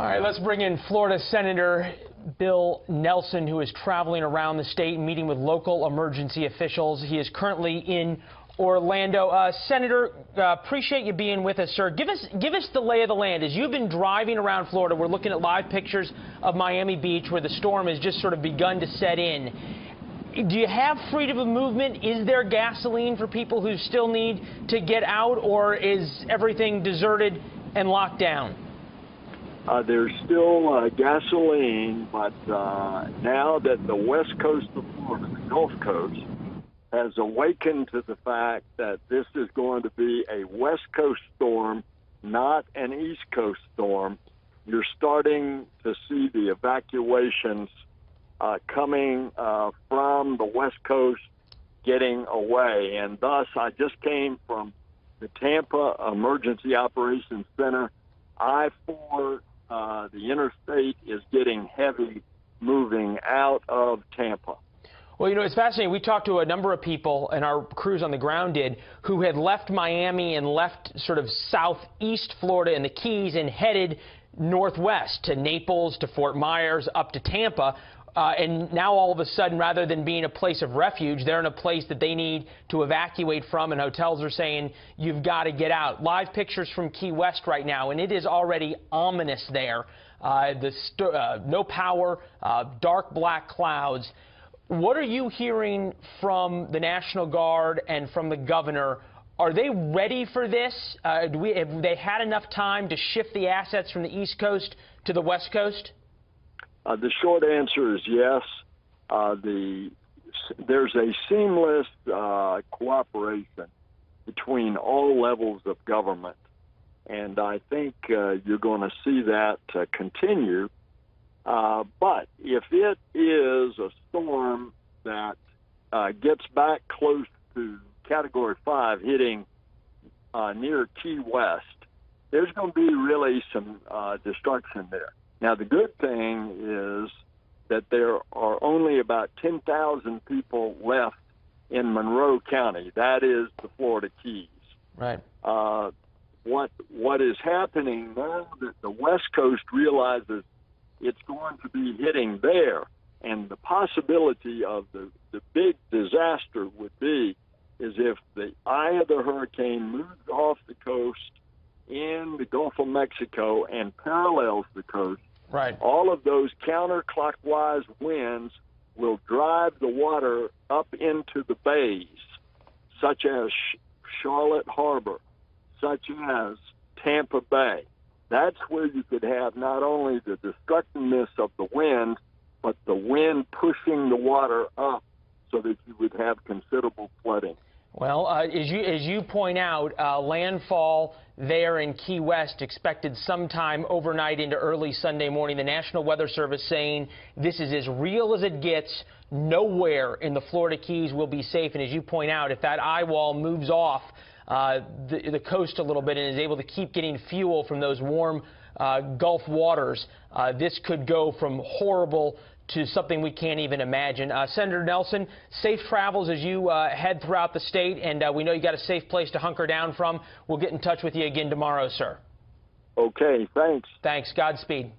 All right, let's bring in Florida Senator Bill Nelson, who is traveling around the state meeting with local emergency officials. He is currently in Orlando. Senator, appreciate you being with us, sir. Give us the lay of the land. As you've been driving around Florida, we're looking at live pictures of Miami Beach where the storm has just sort of begun to set in. Do you have freedom of movement? Is there gasoline for people who still need to get out, or is everything deserted and locked down? There's still gasoline, but now that the west coast of Florida, the Gulf Coast, has awakened to the fact that this is going to be a west coast storm, not an east coast storm, you're starting to see the evacuations coming from the west coast getting away. And thus, I just came from the Tampa Emergency Operations Center. I-4, the interstate is getting heavy moving out of Tampa. Well, you know, it's fascinating. We talked to a number of people, and our crews on the ground did, who had left Miami and left sort of southeast Florida and the Keys and headed northwest to Naples, to Fort Myers, up to Tampa. And now all of a sudden, rather than being a place of refuge, they're in a place that they need to evacuate from, and hotels are saying, you've got to get out. Live pictures from Key West right now, and it is already ominous there. No power, dark black clouds. What are you hearing from the National Guard and from the governor? Are they ready for this? Have they had enough time to shift the assets from the East Coast to the West Coast? The short answer is yes. There's a seamless cooperation between all levels of government, and I think you're going to see that continue. But if it is a storm that gets back close to Category 5 hitting near Key West, there's going to be really some destruction there. Now, the good thing is that there are only about 10,000 people left in Monroe County. That is the Florida Keys. Right. What is happening now that the West Coast realizes it's going to be hitting there, and the possibility of the big disaster would be is if the eye of the hurricane moves off the coast in the Gulf of Mexico and parallels the coast. Right. All of those counterclockwise winds will drive the water up into the bays, such as Charlotte Harbor, such as Tampa Bay. That's where you could have not only the destructiveness of the wind, but the wind pushing the water up so that you would have considerable flooding. Well, as you point out, landfall there in Key West expected sometime overnight into early Sunday morning. The National Weather Service saying this is as real as it gets. Nowhere in the Florida Keys will be safe. And as you point out, if that eye wall moves off the coast a little bit and is able to keep getting fuel from those warm Gulf waters, this could go from horrible to something we can't even imagine. Senator Nelson, safe travels as you head throughout the state, and we know you got a safe place to hunker down from. We'll get in touch with you again tomorrow, sir. Okay, thanks. Thanks. Godspeed.